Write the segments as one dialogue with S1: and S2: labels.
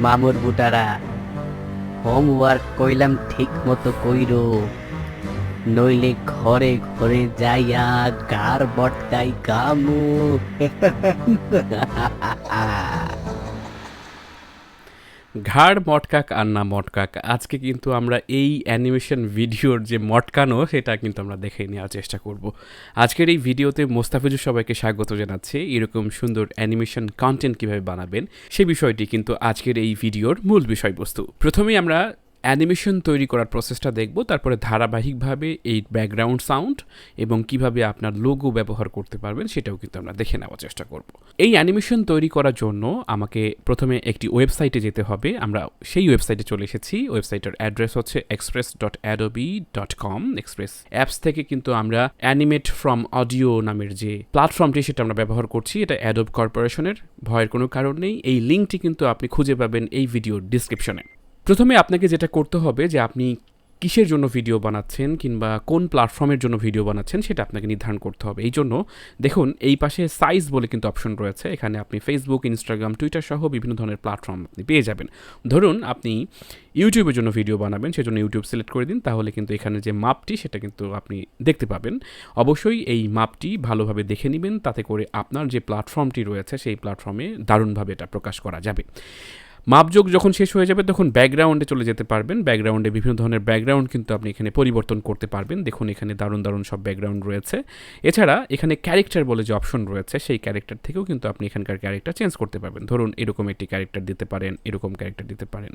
S1: মামুর বুটারা, হোমওয়ার্ক কইলাম ঠিক মতো কইরো, নইলে ঘরে ঘরে যাইয়া গার বটকাই গামু।
S2: ঘাড় মটকাক আর না মটকাক, আজকে কিন্তু আমরা এই অ্যানিমেশন ভিডিওর যে মটকানো সেটা কিন্তু আমরা দেখে নেওয়ার চেষ্টা করব। আজকের এই ভিডিওতে মোস্তাফিজুর সবাইকে স্বাগত জানাচ্ছে। এরকম সুন্দর অ্যানিমেশন কন্টেন্ট কীভাবে বানাবেন সে বিষয়টি কিন্তু আজকের এই ভিডিওর মূল বিষয়বস্তু। প্রথমেই আমরা অ্যানিমেশন তৈরি করার প্রসেসটা দেখব, তারপরে ধারাবাহিকভাবে এই ব্যাকগ্রাউন্ড সাউন্ড এবং কিভাবে আপনার লোগো ব্যবহার করতে পারবেন সেটাও কিন্তু আমরা দেখে নেওয়ার চেষ্টা করব। এই অ্যানিমেশন তৈরি করার জন্য আমাকে প্রথমে একটি ওয়েবসাইটে যেতে হবে। আমরা সেই ওয়েবসাইটে চলে এসেছি। ওয়েবসাইটের অ্যাড্রেস হচ্ছে express.adobe.com। এক্সপ্রেস অ্যাপস থেকে কিন্তু আমরা অ্যানিমেট ফ্রম অডিও নামের যে প্ল্যাটফর্মটি সেটা আমরা ব্যবহার করছি। এটা অ্যাডোব কর্পোরেশনের, ভয়ের কোনো কারণ নেই। এই লিঙ্কটি কিন্তু আপনি খুঁজে পাবেন এই ভিডিওর ডিসক্রিপশনে। প্রথমে আপনাকে যেটা করতে হবে যে আপনি কিসের জন্য ভিডিও বানাচ্ছেন কিংবা কোন প্ল্যাটফর্মের জন্য ভিডিও বানাচ্ছেন সেটা আপনাকে নির্ধারণ করতে হবে। এই জন্য দেখুন এই পাশে সাইজ বলে কিন্তু অপশন রয়েছে। এখানে আপনি ফেসবুক, ইনস্টাগ্রাম, টুইটার সহ বিভিন্ন ধরনের প্ল্যাটফর্ম আপনি পেয়ে যাবেন। ধরুন আপনি ইউটিউবের জন্য ভিডিও বানাবেন, সেজন্য ইউটিউব সিলেক্ট করে দিন। তাহলে কিন্তু এখানে যে মাপটি সেটা কিন্তু আপনি দেখতে পাবেন। অবশ্যই এই মাপটি ভালোভাবে দেখে নেবেন, তাতে করে আপনার যে প্ল্যাটফর্মটি রয়েছে সেই প্ল্যাটফর্মে দারুণভাবে এটা প্রকাশ করা যাবে। মাপযোগ যখন শেষ হয়ে যাবে তখন ব্যাকগ্রাউন্ডে চলে যেতে পারবেন। ব্যাকগ্রাউন্ডে বিভিন্ন ধরনের ব্যাকগ্রাউন্ড কিন্তু আপনি এখানে পরিবর্তন করতে পারবেন। দেখুন এখানে দারুণ দারুণ সব ব্যাকগ্রাউন্ড রয়েছে। এছাড়া এখানে ক্যারেক্টার বলে যে অপশন রয়েছে সেই ক্যারেক্টার থেকেও কিন্তু আপনি এখানকার ক্যারেক্টার চেঞ্জ করতে পারবেন। ধরুন এরকম একটি ক্যারেক্টার দিতে পারেন, এরকম ক্যারেক্টার দিতে পারেন।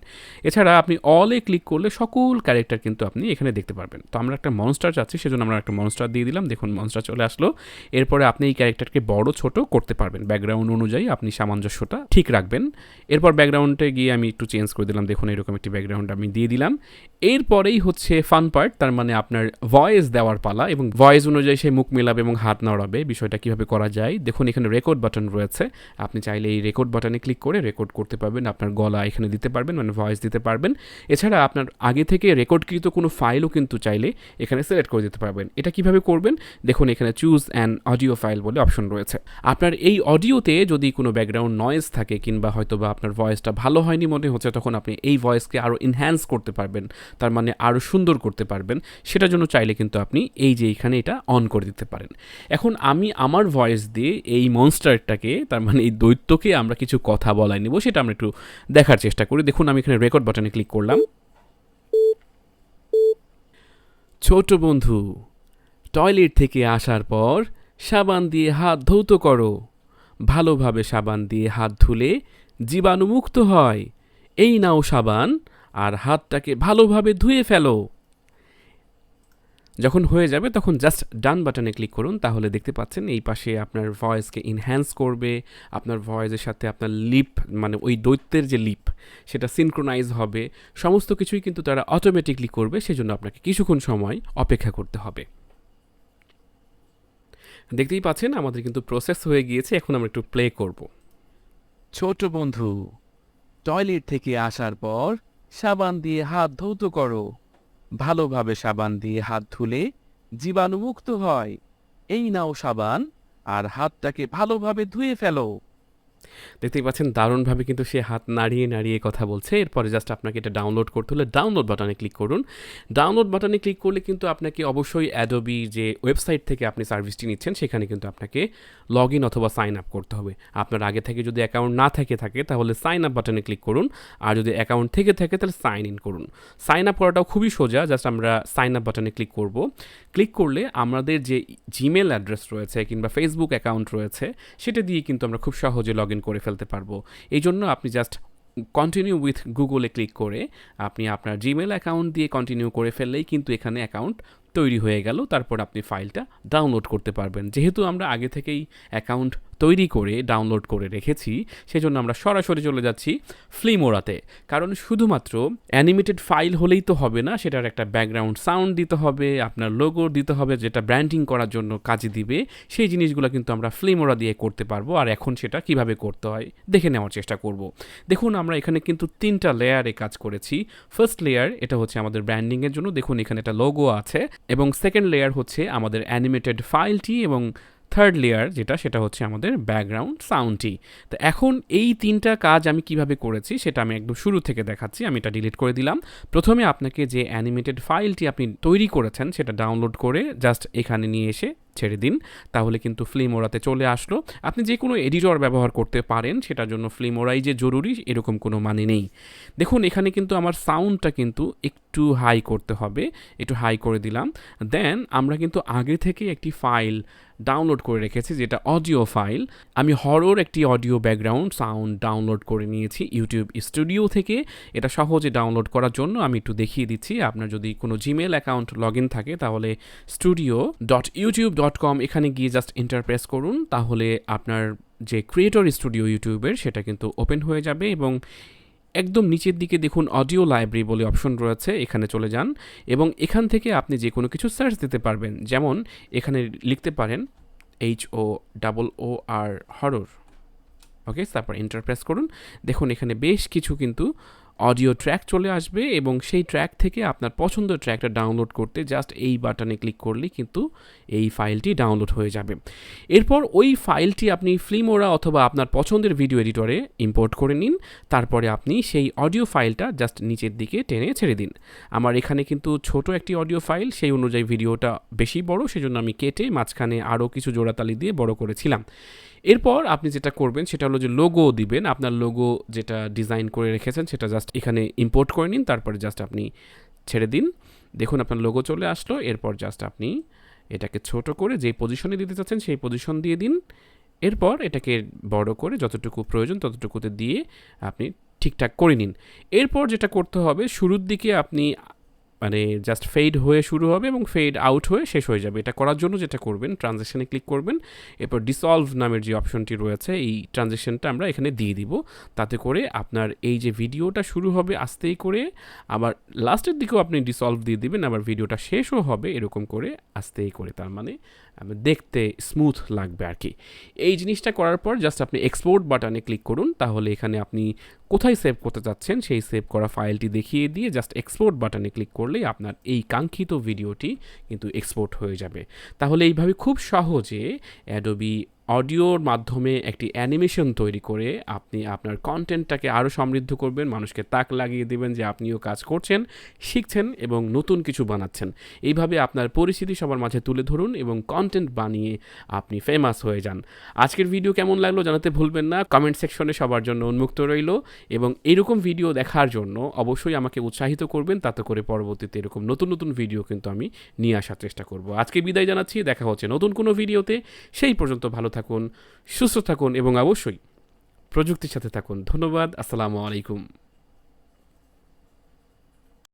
S2: এছাড়া আপনি অলে ক্লিক করলে সকল ক্যারেক্টার কিন্তু আপনি এখানে দেখতে পারবেন। তো আমরা একটা মনস্টার চাচ্ছি, সেজন্য আমরা একটা মনস্টার দিয়ে দিলাম। দেখুন মনস্টার চলে আসলো। এরপরে আপনি এই ক্যারেক্টারকে বড় ছোট করতে পারবেন। ব্যাকগ্রাউন্ড অনুযায়ী আপনি সামঞ্জস্যটা ঠিক রাখবেন। এরপর ব্যাকগ্রাউন্ডে গিয়ে আমি একটু চেঞ্জ করে দিলাম। দেখুন এরকম একটি ব্যাকগ্রাউন্ড আমি দিয়ে দিলাম। এরপরেই হচ্ছে ফান পার্ট, তার মানে আপনার ভয়েস দেওয়ার পালা এবং ভয়েস অনুযায়ী সে মুখ মেলাবে এবং হাত নাড়াবে। বিষয়টা কিভাবে করা যায় দেখুন, এখানে রেকর্ড বাটন রয়েছে। আপনি চাইলে এই রেকর্ড বাটনে ক্লিক করে রেকর্ড করতে পারবেন। আপনার গলা এখানে দিতে পারবেন, মানে ভয়েস দিতে পারবেন। এছাড়া আপনার আগে থেকে রেকর্ডকৃত কোনো ফাইলও কিন্তু চাইলে এখানে সিলেক্ট করে দিতে পারবেন। এটা কিভাবে করবেন দেখুন, এখানে চুজ অ্যান অডিও ফাইল বলে অপশন রয়েছে। আপনার এই অডিওতে যদি কোনো ব্যাকগ্রাউন্ড নয়েজ থাকে কিংবা হয়তো বা আপনার ভয়েসটা ভালো হয়নি মনে হচ্ছে, তখন আপনি এই ভয়েসকে আরও এনহ্যান্স করতে পারবেন, তার মানে আরও সুন্দর করতে পারবেন। সেটার জন্য চাইলে কিন্তু আপনি এই যে এখানে এটা অন করে দিতে পারেন। এখন আমি আমার ভয়েস দিয়ে এই মনস্টারটাকে, তার মানে এই দৈত্যকে আমরা কিছু কথা বলাই নেব, সেটা আমরা একটু দেখার চেষ্টা করি। দেখুন আমি এখানে রেকর্ড বাটনে ক্লিক করলাম। ছোট বন্ধু, টয়লেট থেকে আসার পর সাবান দিয়ে হাত ধৌত করো। ভালোভাবে সাবান দিয়ে হাত ধুলে জীবাণুমুক্ত হয়। এই নাও সাবান আর হাতটাকে ভালোভাবে ধুয়ে ফেলো। যখন হয়ে যাবে তখন জাস্ট ডান বাটনে ক্লিক করুন। তাহলে দেখতে পাচ্ছেন এই পাশে আপনার ভয়েসকে এনহ্যান্স করবে। আপনার ভয়েসের সাথে আপনার লিপ, মানে ওই দৈত্যের যে লিপ সেটা সিনক্রোনাইজ হবে। সমস্ত কিছুই কিন্তু তারা অটোমেটিকলি করবে, সেজন্য আপনাকে কিছুক্ষণ সময় অপেক্ষা করতে হবে। দেখতেই পাচ্ছেন আমাদের কিন্তু প্রসেস হয়ে গিয়েছে। এখন আমরা একটু প্লে করব।
S3: ছোট বন্ধু, টয়লেট থেকে আসার পর সাবান দিয়ে হাত ধৌত করো। ভালোভাবে সাবান দিয়ে হাত ধুলে জীবাণুমুক্ত হয়। এই নাও সাবান আর হাতটাকে ভালোভাবে ধুয়ে ফেলো।
S2: দেখতেই পাচ্ছেন দারুণভাবে কিন্তু সে হাত নাড়িয়ে নাড়িয়ে কথা বলছে। এরপরে জাস্ট আপনাকে এটা ডাউনলোড করতে হলে ডাউনলোড বাটনে ক্লিক করুন। ডাউনলোড বাটনে ক্লিক করলে কিন্তু আপনাকে অবশ্যই অ্যাডোবি যে ওয়েবসাইট থেকে আপনি সার্ভিসটি নিচ্ছেন সেখানে কিন্তু আপনাকে লগ ইন অথবা সাইন আপ করতে হবে। আপনার আগে থেকে যদি অ্যাকাউন্ট না থাকে তাহলে সাইন আপ বাটনে ক্লিক করুন, আর যদি অ্যাকাউন্ট থেকে থাকে তাহলে সাইন ইন করুন। সাইন আপ করাটাও খুবই সোজা। জাস্ট আমরা সাইন আপ বাটনে ক্লিক করব। ক্লিক করলে আমাদের যে জিমেল অ্যাড্রেস রয়েছে কিংবা ফেসবুক অ্যাকাউন্ট রয়েছে সেটা দিয়ে কিন্তু আমরা খুব সহজে লগ ইন করে ফেলতে পারবো। এই জন্য আপনি জাস্ট কন্টিনিউ উইথ গুগলে ক্লিক করে আপনি আপনার জিমেল অ্যাকাউন্ট দিয়ে কন্টিনিউ করে ফেললেই কিন্তু এখানে অ্যাকাউন্ট তৈরি হয়ে গেল। তারপর আপনি ফাইলটা ডাউনলোড করতে পারবেন। যেহেতু আমরা আগে থেকেই অ্যাকাউন্ট তৈরি করে ডাউনলোড করে রেখেছি, সেজন্য আমরা সরাসরি চলে যাচ্ছি ফিল্মোরাতে। কারণ শুধুমাত্র অ্যানিমেটেড ফাইল হলেই তো হবে না, সেটার একটা ব্যাকগ্রাউন্ড সাউন্ড দিতে হবে, আপনার লোগো দিতে হবে যেটা ব্র্যান্ডিং করার জন্য কাজে দিবে। সেই জিনিসগুলো কিন্তু আমরা ফিল্মোরা দিয়ে করতে পারবো। আর এখন সেটা কিভাবে করতে হয় দেখে নেওয়ার চেষ্টা করব। দেখুন আমরা এখানে কিন্তু 3টা লেয়ারে কাজ করেছি। ফার্স্ট লেয়ার এটা হচ্ছে আমাদের ব্র্যান্ডিংয়ের জন্য, দেখুন এখানে একটা লোগো আছে, এবং সেকেন্ড লেয়ার হচ্ছে আমাদের অ্যানিমেটেড ফাইলটি, এবং থার্ড লেয়ার যেটা সেটা হচ্ছে আমাদের ব্যাকগ্রাউন্ড সাউন্ডটি। তো এখন এই 3টা কাজ আমি কিভাবে করেছি সেটা আমি একদম শুরু থেকে দেখাচ্ছি। আমি এটা ডিলিট করে দিলাম। প্রথমে আপনাকে যে অ্যানিমেটেড ফাইলটি আপনি তৈরি করেছেন সেটা ডাউনলোড করে জাস্ট এখানে নিয়ে এসে ছেড়ে দিন, তাহলে কিন্তু ফিল্মোরাতে চলে আসলো। আপনি যে কোনো এডিটর ব্যবহার করতে পারেন, সেটার জন্য ফিল্মোরাই যে জরুরি এরকম কোনো মানে নেই। দেখুন এখানে কিন্তু আমার সাউন্ডটা কিন্তু একটু হাই করতে হবে, একটু হাই করে দিলাম। দেন আমরা কিন্তু আগে থেকে একটি ফাইল ডাউনলোড করে রেখেছি যেটা অডিও ফাইল। আমি হরর একটি অডিও ব্যাকগ্রাউন্ড সাউন্ড ডাউনলোড করে নিয়েছি ইউটিউব স্টুডিও থেকে। এটা সহজে ডাউনলোড করার জন্য আমি একটু দেখিয়ে দিচ্ছি। আপনার যদি কোনো জিমেল অ্যাকাউন্ট লগ ইন থাকে তাহলে studio.youtube.com এখানে গিয়ে জাস্ট এন্টার প্রেস করুন, তাহলে আপনার যে ক্রিয়েটর স্টুডিও ইউটিউবের সেটা কিন্তু ওপেন হয়ে যাবে এবং একদম নিচের দিকে দেখুন অডিও লাইব্রেরি বলে অপশন রয়েছে, এখানে চলে যান এবং এখান থেকে আপনি যে কোনো কিছু সার্চ দিতে পারবেন। যেমন এখানে লিখতে পারেন HORR হরর, ওকে, তারপর এন্টার প্রেস করুন। দেখুন এখানে বেশ কিছু কিন্তু অডিও ট্র্যাক চলে আসবে এবং সেই ট্র্যাক থেকে আপনার পছন্দের ট্র্যাকটা ডাউনলোড করতে জাস্ট এই বাটনে ক্লিক করলেই কিন্তু এই ফাইলটি ডাউনলোড হয়ে যাবে। এরপর ওই ফাইলটি আপনি ফিল্মোরা অথবা আপনার পছন্দের ভিডিও এডিটরে ইম্পোর্ট করে নিন। তারপরে আপনি সেই অডিও ফাইলটা জাস্ট নিচের দিকে টেনে ছেড়ে দিন। আমার এখানে কিন্তু ছোট একটি অডিও ফাইল, সেই অনুযায়ী ভিডিওটা বেশি বড়, সেজন্য আমি কেটে মাঝখানে আরও কিছু জোড়াতালি দিয়ে বড় করেছিলাম। এরপর আপনি যেটা করবেন সেটা হলো যে লোগো দিবেন। আপনার লোগো যেটা ডিজাইন করে রেখেছেন সেটা জাস্ট এখানে ইম্পোর্ট করে নিন, তারপরে জাস্ট আপনি ছেড়ে দিন। দেখুন আপনার লোগো চলে আসলো। এরপর জাস্ট আপনি এটাকে ছোট করে যেই পজিশনে দিতে চাচ্ছেন সেই পজিশন দিয়ে দিন। এরপর এটাকে বড় করে যতটুকু প্রয়োজন ততটুকুতে দিয়ে আপনি ঠিকঠাক করে নিন। এরপর যেটা করতে হবে, শুরুর দিকে আপনি মানে জাস্ট ফেড হয়ে শুরু হবে এবং ফেড আউট হয়ে শেষ হয়ে যাবে। এটা করার জন্য যেটা করবেন, ট্রানজিশনে ক্লিক করবেন, এরপর ডিসলভ নামের যে অপশনটি রয়েছে এই ট্রানজিশনটা আমরা এখানে দিয়ে দিব। তাতে করে আপনার এই যে ভিডিওটা শুরু হবে আস্তেই করে, আবার লাস্টের দিকেও আপনি ডিসলভ দিয়ে দিবেন, আবার ভিডিওটা শেষও হবে এরকম করে আস্তেই করে। তার মানে দেখতে স্মুথ লাগবে আর কি। এই জিনিসটা করার পর জাস্ট আপনি এক্সপোর্ট বাটনে ক্লিক করুন, তাহলে এখানে আপনি কোথায় সেভ করতে চাচ্ছেন সেই সেভ করা ফাইলটি দেখিয়ে দিয়ে জাস্ট এক্সপোর্ট বাটনে ক্লিক করলেই আপনার এই কাঙ্ক্ষিত ভিডিওটি কিন্তু এক্সপোর্ট হয়ে যাবে। তাহলে এইভাবে খুব সহজে অ্যাডোবি অডিওর মাধ্যমে একটি অ্যানিমেশন তৈরি করে আপনি আপনার কন্টেন্টটাকে আরও সমৃদ্ধ করবেন, মানুষকে তাক লাগিয়ে দেবেন যে আপনিও কাজ করছেন, শিখছেন এবং নতুন কিছু বানাচ্ছেন। এইভাবে আপনার পরিস্থিতি সবার মাঝে তুলে ধরুন এবং কন্টেন্ট বানিয়ে আপনি ফেমাস হয়ে যান। আজকের ভিডিও কেমন লাগলো জানাতে ভুলবেন না, কমেন্ট সেকশনে সবার জন্য উন্মুক্ত রইল এবং এরকম ভিডিও দেখার জন্য অবশ্যই আমাকে উৎসাহিত করবেন, তাতে করে পরবর্তীতে এরকম নতুন নতুন ভিডিও কিন্তু আমি নিয়ে আসার চেষ্টা করব। আজকে বিদায় জানাচ্ছি, দেখা হচ্ছে নতুন কোনো ভিডিওতে। সেই পর্যন্ত ভালো থাকুন, সুস্থ থাকুন এবং অবশ্যই প্রযুক্তির সাথে থাকুন। ধন্যবাদ। আসসালামু আলাইকুম।